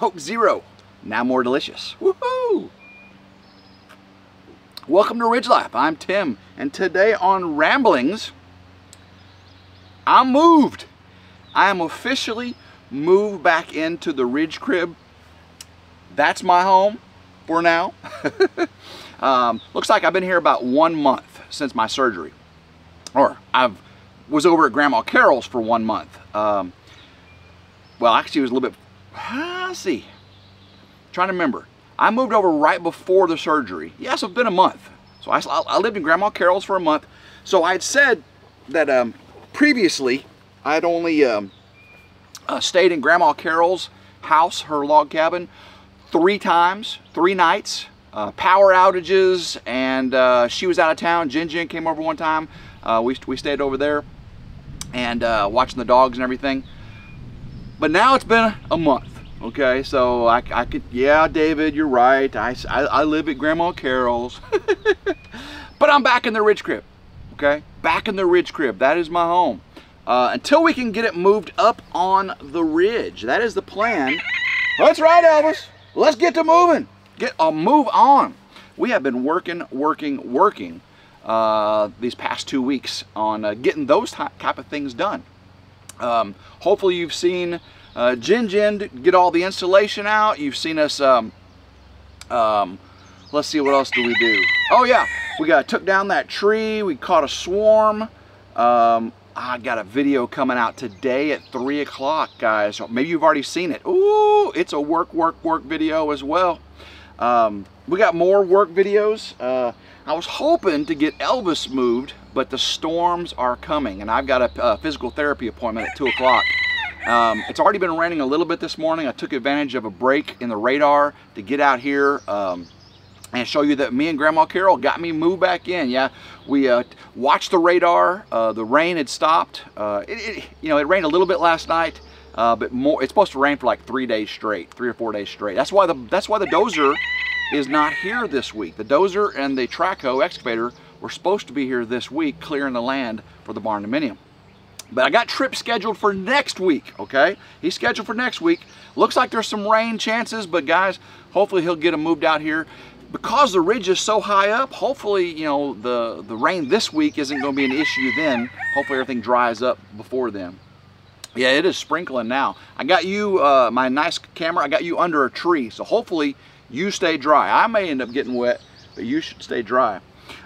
Coke Zero, now more delicious. Woohoo! Welcome to Ridge Life. I'm Tim, and today on Ramblings, I'm moved. I am officially moved back into the Ridge crib. That's my home for now. Looks like I've been here about 1 month since my surgery. Or was over at Grandma Carol's for 1 month. Well, actually it was a little bit, let's see. Trying to remember. I moved over right before the surgery. Yes, it's been a month. So I lived in Grandma Carol's for a month. So I had said that previously I had only stayed in Grandma Carol's house, her log cabin, 3 times, 3 nights. Power outages, and she was out of town. Ging Jen came over one time. We stayed over there and watching the dogs and everything. But now it's been a month. Okay, so I could, yeah, David, you're right. I live at Grandma Carol's. But I'm back in the Ridge crib. Okay, back in the Ridge crib. That is my home. Until we can get it moved up on the ridge. That is the plan. That's right, Elvis. Let's get to moving. Move on. We have been working these past 2 weeks on getting those type of things done. Hopefully you've seen Ging Jen get all the installation out. You've seen us, let's see, what else do we do? Oh yeah, we took down that tree. We caught a swarm. I got a video coming out today at 3 o'clock, guys. Maybe you've already seen it. Ooh, it's a work video as well. We got more work videos. I was hoping to get Elvis moved, but the storms are coming, and I've got a physical therapy appointment at 2 o'clock. It's already been raining a little bit this morning. I took advantage of a break in the radar to get out here and show you that me and Grandma Carol got me moved back in. Yeah, we watched the radar. The rain had stopped. It rained a little bit last night. But more, it's supposed to rain for like 3 days straight, 3 or 4 days straight. That's why the dozer is not here this week. The dozer and the trackhoe excavator were supposed to be here this week, clearing the land for the barn dominium. But I got Trip scheduled for next week. Okay, he's scheduled for next week. Looks like there's some rain chances, but guys, hopefully he'll get him moved out here. Because the ridge is so high up, hopefully, you know, the rain this week isn't going to be an issue then. Hopefully everything dries up before then. Yeah, it is sprinkling now. I got you, my nice camera, I got you under a tree, so hopefully you stay dry. I may end up getting wet, but you should stay dry.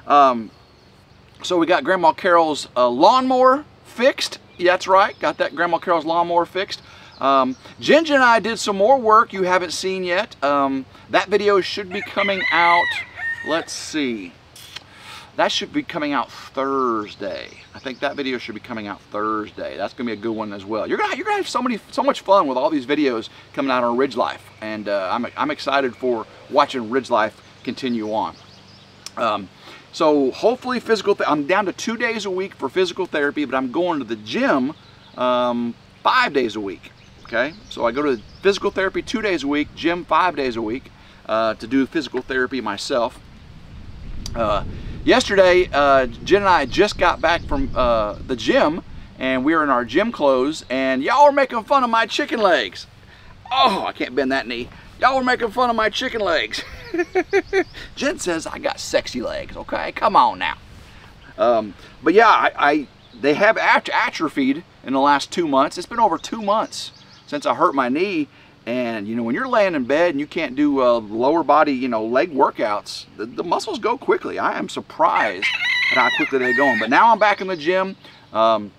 So we got Grandma Carol's lawnmower fixed. Yeah, that's right, got that Grandma Carol's lawnmower fixed. Ging Jen and I did some more work you haven't seen yet. That video should be coming out, let's see. That should be coming out Thursday. I think that video should be coming out Thursday. That's gonna be a good one as well. You're gonna have so much fun with all these videos coming out on Ridge Life, and I'm excited for watching Ridge Life continue on. So hopefully I'm down to 2 days a week for physical therapy, but I'm going to the gym 5 days a week. Okay, so I go to physical therapy 2 days a week, gym 5 days a week to do physical therapy myself. Yesterday, Jen and I just got back from the gym, and we were in our gym clothes, and y'all were making fun of my chicken legs. Oh, I can't bend that knee. Y'all were making fun of my chicken legs. Jen says I got sexy legs, okay? Come on now. But yeah, they have atrophied in the last 2 months. It's been over 2 months since I hurt my knee. And, you know, when you're laying in bed and you can't do lower body, you know, leg workouts, the muscles go quickly. I am surprised at how quickly they're going. But now I'm back in the gym. I'm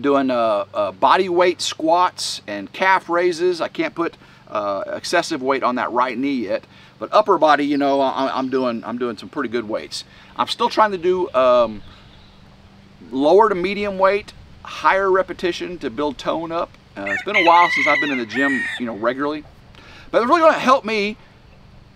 doing body weight squats and calf raises. I can't put excessive weight on that right knee yet. But upper body, you know, I'm doing some pretty good weights. I'm still trying to do lower to medium weight, higher repetition to build tone up. It's been a while since I've been in the gym, you know, regularly. But it's really going to help me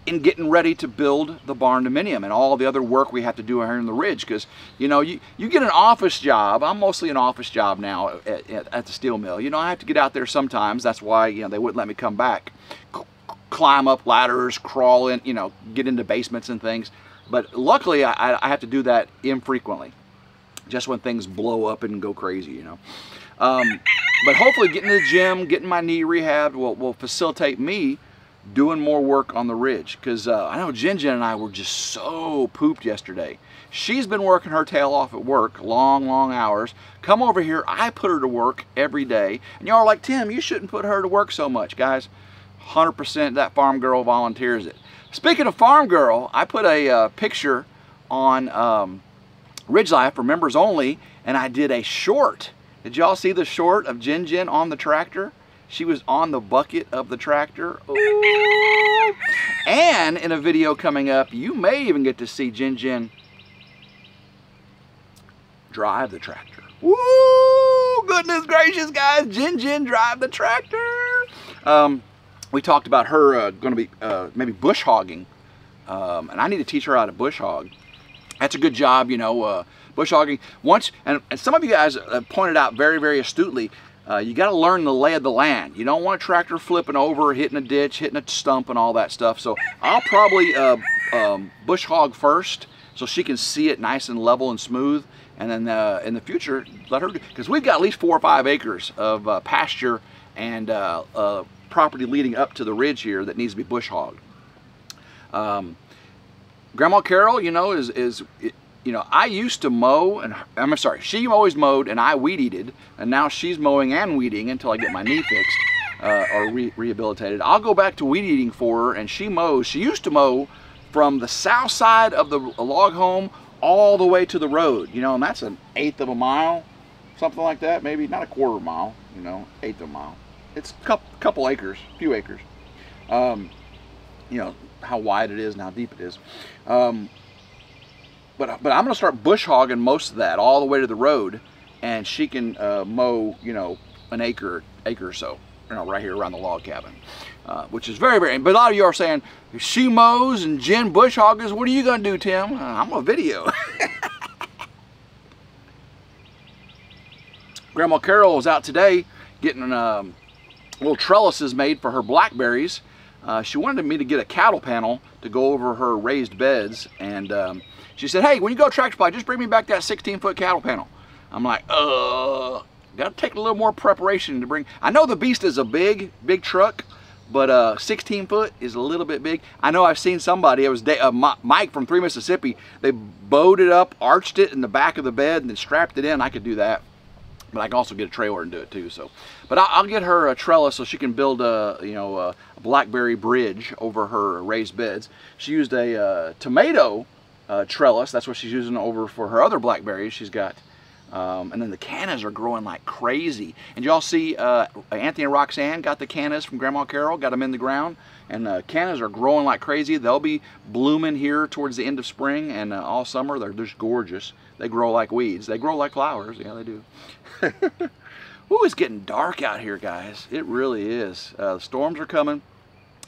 in getting ready to build the barn dominium and all the other work we have to do here in the ridge. Because, you know, you get an office job. I'm mostly an office job now at the steel mill. You know, I have to get out there sometimes. That's why, you know, they wouldn't let me come back. Climb up ladders, crawl in, you know, get into basements and things. But luckily, I have to do that infrequently. Just when things blow up and go crazy, you know. But hopefully getting to the gym, getting my knee rehabbed will facilitate me doing more work on the ridge. Because I know Ging Jen and I were just so pooped yesterday. She's been working her tail off at work, long hours. Come over here, I put her to work every day. And y'all are like, Tim, you shouldn't put her to work so much. Guys, 100% that farm girl volunteers it. Speaking of farm girl, I put a picture on RidgeLife for members only, and I did a short. Did y'all see the short of Ging Jen on the tractor? She was on the bucket of the tractor. Ooh. And in a video coming up, you may even get to see Ging Jen drive the tractor. Woo! Goodness gracious, guys! Ging Jen drive the tractor. We talked about her going to be maybe bush hogging, and I need to teach her how to bush hog. That's a good job, you know, bush hogging. Once, and some of you guys pointed out very astutely, you got to learn the lay of the land. You don't want a tractor flipping over, hitting a ditch, hitting a stump, and all that stuff. So I'll probably bush hog first, so she can see it nice and level and smooth. And then in the future, let her do, because we've got at least 4 or 5 acres of pasture and property leading up to the ridge here that needs to be bush hogged. Grandma Carol, you know, you know, I used to mow, and I'm sorry, she always mowed and I weed eated, and now she's mowing and weeding until I get my knee fixed or rehabilitated. I'll go back to weed eating for her, and she mows. She used to mow from the south side of the log home all the way to the road, you know, and that's an 1/8 of a mile, something like that, maybe not a 1/4 mile, you know, 1/8 of a mile. It's a couple acres, a few acres. You know how wide it is and how deep it is. But I'm going to start bush hogging most of that all the way to the road, and she can mow, you know, an acre or so, you know, right here around the log cabin, which is very. But a lot of you are saying, she mows and Jen bush hogs. What are you going to do, Tim? I'm going to video. Grandma Carol was out today getting little trellises made for her blackberries. She wanted me to get a cattle panel to go over her raised beds, and she said, hey, when you go tractor supply, just bring me back that 16-foot cattle panel. I'm like, got to take a little more preparation to bring. I know the beast is a big truck, but 16 foot is a little bit big. I know I've seen somebody, it was Mike from 3 Mississippi, they bowed it up, arched it in the back of the bed, and then strapped it in. I could do that. But I can also get a trailer and do it too. So, but I'll get her a trellis so she can build a, you know, a Blackberry Bridge over her raised beds. She used a tomato trellis. That's what she's using over for her other blackberries she's got. And then the cannas are growing like crazy. And y'all see Anthony and Roxanne got the cannas from Grandma Carol, got them in the ground. And cannas are growing like crazy. They'll be blooming here towards the end of spring, and all summer they're just gorgeous. They grow like weeds. They grow like flowers. Yeah, they do. Ooh, it's getting dark out here, guys. It really is. The storms are coming.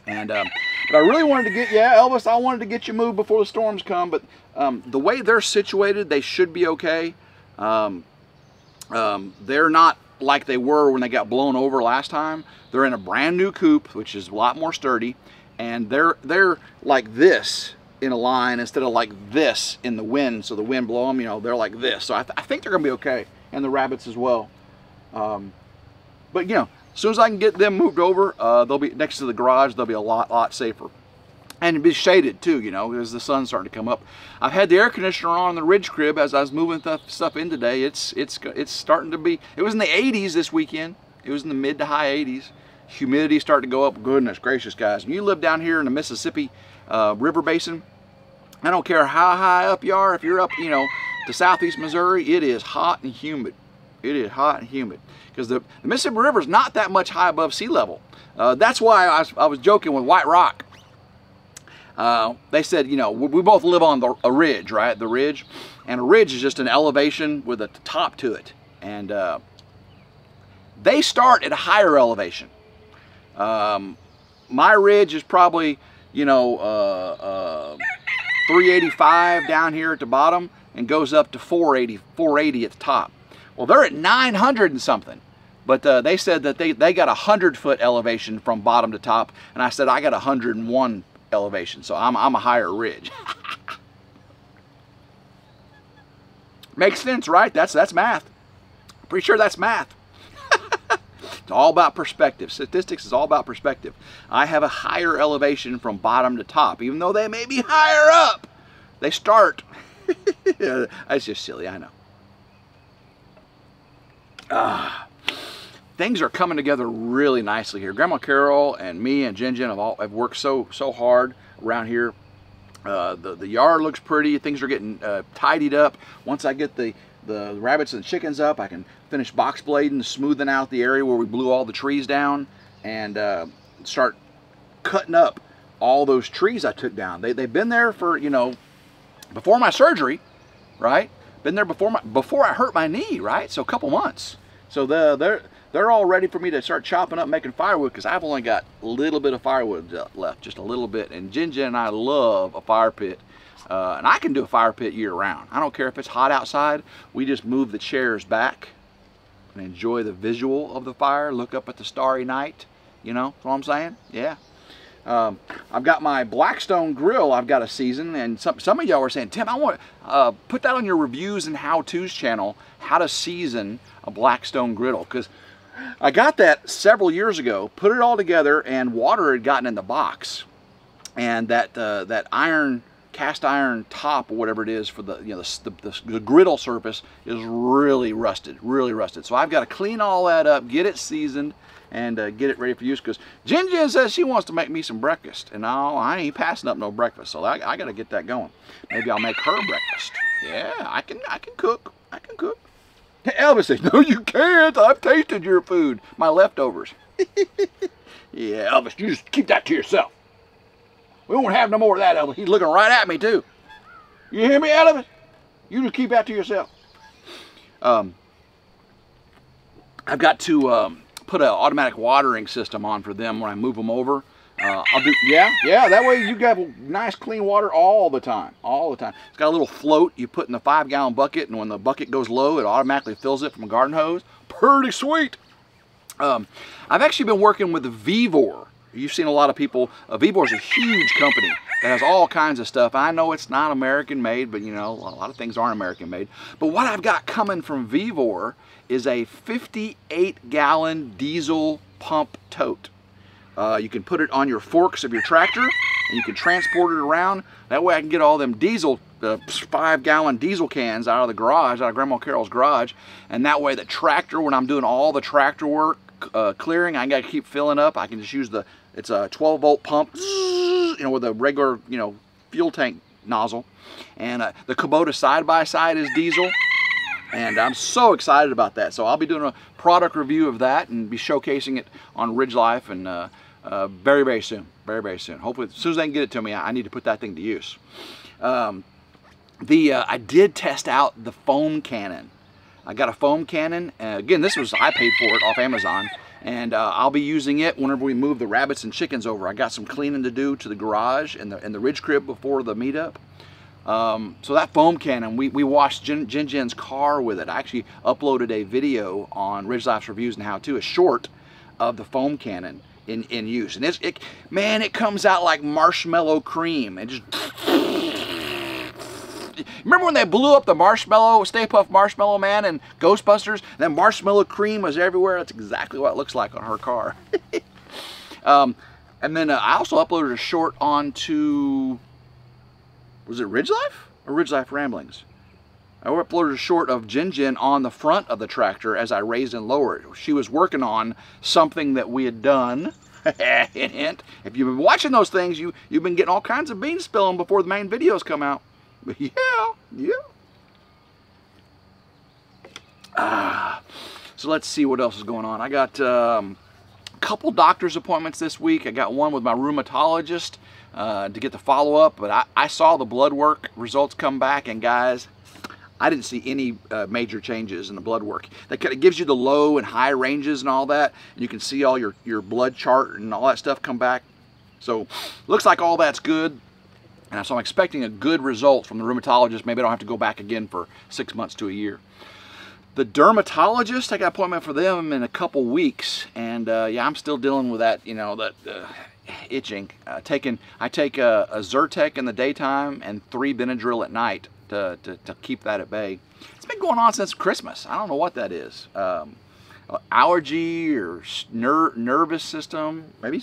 And but I really wanted to get, yeah, Elvis, I wanted to get you moved before the storms come. But the way they're situated, they should be okay. They're not like they were when they got blown over last time. They're in a brand new coop, which is a lot more sturdy, and they're like this in a line instead of like this in the wind, so the wind blow them, you know, they're like this. So I think they're gonna be okay, and the rabbits as well. But you know, as soon as I can get them moved over, they'll be next to the garage. They'll be a lot safer. And it'd be shaded too, you know, as the sun's starting to come up. I've had the air conditioner on in the ridge crib as I was moving stuff in today. It's starting to be, it was in the 80s this weekend. It was in the mid to high 80s. Humidity starting to go up. Goodness gracious, guys. When you live down here in the Mississippi River Basin, I don't care how high up you are, if you're up, you know, to southeast Missouri, it is hot and humid. It is hot and humid. Because the Mississippi River is not that much high above sea level. That's why I was joking with White Rock. They said, you know, we both live on a ridge, right? The ridge. And a ridge is just an elevation with a top to it. And they start at a higher elevation. My ridge is probably, you know, 385 down here at the bottom and goes up to 480 at the top. Well, they're at 900 and something. But they said that they got 100-foot elevation from bottom to top. And I said, I got 101 elevation, so I'm a higher ridge. Makes sense, right? That's math. Pretty sure that's math. It's all about perspective. Statistics is all about perspective. I have a higher elevation from bottom to top, even though they may be higher up. They start. That's just silly, I know. Things are coming together really nicely here. Grandma Carol and me and Ging Jen have worked so hard around here. The yard looks pretty. Things are getting tidied up. Once I get the rabbits and chickens up, I can finish box blading, smoothing out the area where we blew all the trees down, and start cutting up all those trees I took down. They've been there for, you know, before my surgery, right? Been there before I hurt my knee, right? So a couple months. So they're all ready for me to start chopping up, making firewood, because I've only got a little bit of firewood left, just a little bit. And Ging Jen and I love a fire pit. And I can do a fire pit year round. I don't care if it's hot outside. We just move the chairs back and enjoy the visual of the fire, look up at the starry night. You know what I'm saying? Yeah. I've got my Blackstone grill I've got to season, and some of y'all were saying, Tim, I want to put that on your reviews and how-tos channel, how to season a Blackstone griddle, because I got that several years ago, put it all together, and water had gotten in the box, and that cast iron top or whatever it is for the, you know, the griddle surface is really rusted. So I've got to clean all that up, get it seasoned, and get it ready for use, because Ging Jen says she wants to make me some breakfast, and I ain't passing up no breakfast, so I got to get that going. Maybe I'll make her breakfast. Yeah, I can cook. Elvis says, no, you can't. I've tasted your food, my leftovers. Yeah, Elvis, you just keep that to yourself. We won't have no more of that, Elvis. He's looking right at me, too. You hear me, Elvis? You just keep that to yourself. I've got to put an automatic watering system on for them when I move them over. I'll do, yeah, that way you have nice clean water all the time. It's got a little float you put in the 5-gallon bucket, and when the bucket goes low, it automatically fills it from a garden hose. Pretty sweet. I've actually been working with Vevor. You've seen a lot of people. Vevor is a huge company that has all kinds of stuff. I know it's not American made, but you know, a lot of things aren't American made. But what I've got coming from Vevor is a 58-gallon diesel pump tote. You can put it on your forks of your tractor, and you can transport it around. That way I can get all them diesel, 5-gallon diesel cans out of the garage, out of Grandma Carol's garage. And that way the tractor, when I'm doing all the tractor work, clearing, I got to keep filling up. I can just use it's a 12-volt pump, you know, with a regular, you know, fuel tank nozzle. And the Kubota side-by-side is diesel. And I'm so excited about that. So I'll be doing a product review of that and be showcasing it on RidgeLife, and very soon. Hopefully, as soon as they can get it to me, I need to put that thing to use. I did test out the foam cannon. I got a foam cannon. Again, I paid for it off Amazon, and I'll be using it whenever we move the rabbits and chickens over. I got some cleaning to do to the garage and the ridge crib before the meetup. So that foam cannon, we washed Ging Jen's car with it. I actually uploaded a video on RidgeLife's Reviews and How-To, a short of the foam cannon in use. And man, it comes out like marshmallow cream. It just... Remember when they blew up the Stay Puft Marshmallow Man and Ghostbusters? And then marshmallow cream was everywhere. That's exactly what it looks like on her car. And then I also uploaded a short onto... Was it RidgeLife or RidgeLife Ramblings? I uploaded a short of Ging Jen on the front of the tractor as I raised and lowered. She was working on something that we had done. Hint, hint. If you've been watching those things, you've been getting all kinds of beans spilling before the main videos come out. But yeah. So let's see what else is going on. I got a couple doctor's appointments this week. I got one with my rheumatologist to get the follow-up, but I saw the blood work results come back, and guys, I didn't see any major changes in the blood work. It gives you the low and high ranges and all that, and you can see all your blood chart and all that stuff come back. So looks like all that's good, and so I'm expecting a good result from the rheumatologist. Maybe I don't have to go back again for 6 months to a year. The dermatologist, I got an appointment for them in a couple weeks, and yeah, I'm still dealing with that, you know, that itching. I take a Zyrtec in the daytime and 3 Benadryl at night to keep that at bay. It's been going on since Christmas. I don't know what that is. allergy or nervous system, maybe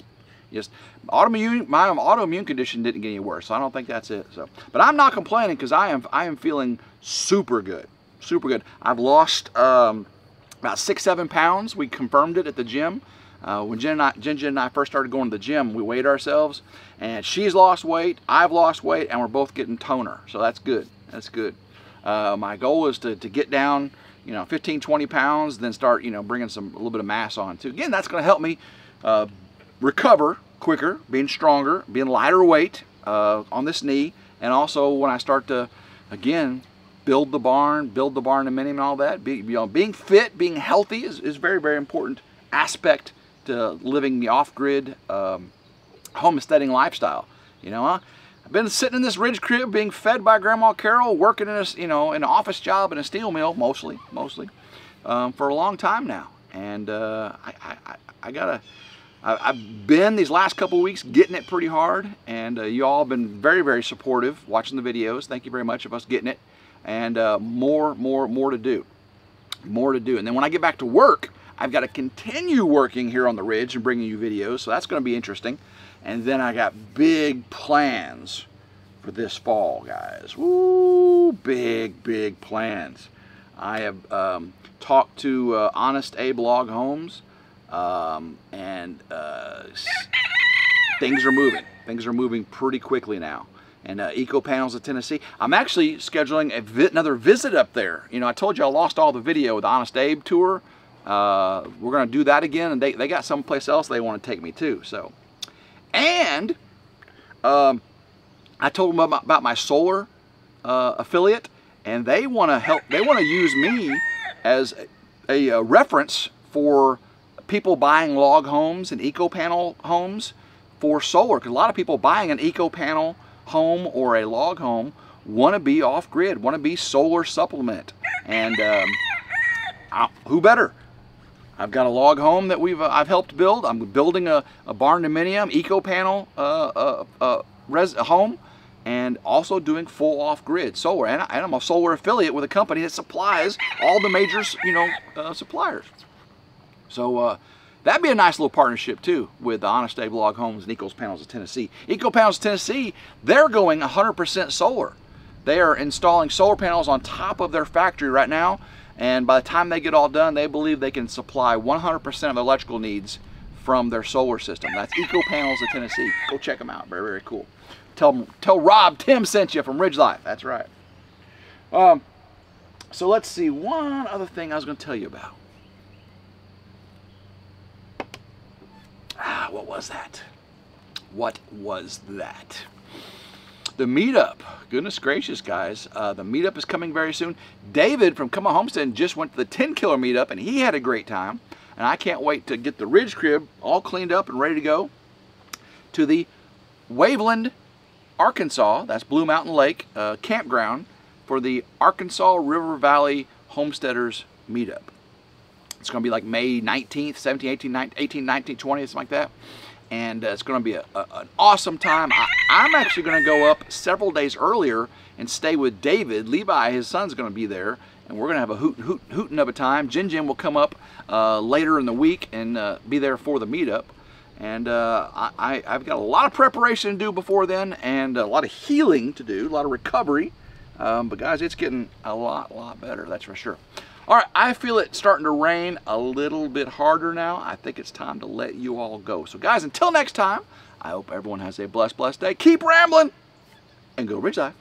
just autoimmune. My autoimmune condition didn't get any worse, so I don't think that's it. So, but I'm not complaining because I am feeling super good, super good. I've lost about 6-7 pounds. We confirmed it at the gym. When Jen and I first started going to the gym, we weighed ourselves, and she's lost weight, I've lost weight, and we're both getting toner. So that's good. That's good. My goal is to get down, 15-20 pounds, then start, bringing a little bit of mass on too. Again, that's going to help me recover quicker, being stronger, being lighter weight on this knee, and also when I start to, again, build the barn dominium and all that. Being fit, being healthy is very, very important aspect to living the off-grid homesteading lifestyle. I've been sitting in this ridge crib being fed by Grandma Carol, working in a, an office job in a steel mill, mostly, for a long time now. And I've been these last couple of weeks getting it pretty hard, and you all have been very, very supportive watching the videos. Thank you very much of us getting it, and more to do. And then when I get back to work, I've got to continue working here on the ridge and bringing you videos, so that's going to be interesting. And then I got big plans for this fall, guys. Woo, big plans. I have talked to Honest Abe Log Homes, and things are moving. Things are moving pretty quickly now. And Eco Panels of Tennessee. I'm actually scheduling another visit up there. I told you I lost all the video with the Honest Abe Tour. We're going to do that again, and they got someplace else they want to take me to. So, and I told them about my solar affiliate, and they want to help. They want to use me as a reference for people buying log homes and eco panel homes for solar. Because a lot of people buying an eco panel home or a log home want to be off grid, want to be solar supplement, and who better? I've got a log home that I've helped build. I'm building a barn dominium eco panel home, and also doing full off grid solar. And I'm a solar affiliate with a company that supplies all the major suppliers. So that'd be a nice little partnership too with the Honest Abe Log Homes and Eco Panels of Tennessee. Eco Panels of Tennessee, they're going 100% solar. They are installing solar panels on top of their factory right now. And by the time they get all done, they believe they can supply 100% of the electrical needs from their solar system. That's Eco Panels of Tennessee. Go check them out. Very, very cool. Tell Rob Tim sent you from RidgeLife. That's right. So let's see. One other thing I was going to tell you about. What was that? What was that? The meetup. Goodness gracious, guys. The meetup is coming very soon. David from Come On Homestead just went to the 10 Killer meetup, and he had a great time. And I can't wait to get the ridge crib all cleaned up and ready to go to the Waveland, Arkansas, that's Blue Mountain Lake, campground for the Arkansas River Valley Homesteaders meetup. It's going to be like May 19th, 17th, 18th, 19th, 20th, something like that. And it's going to be an awesome time. I'm actually going to go up several days earlier and stay with David. Levi, his son's going to be there, and we're going to have a hooting of a time. Ging Jen will come up later in the week and be there for the meetup. And I've got a lot of preparation to do before then, and a lot of healing to do, a lot of recovery. But guys, it's getting a lot better, that's for sure. All right, I feel it starting to rain a little bit harder now. I think it's time to let you all go. So guys, until next time, I hope everyone has a blessed day. Keep rambling and go Ridge Life.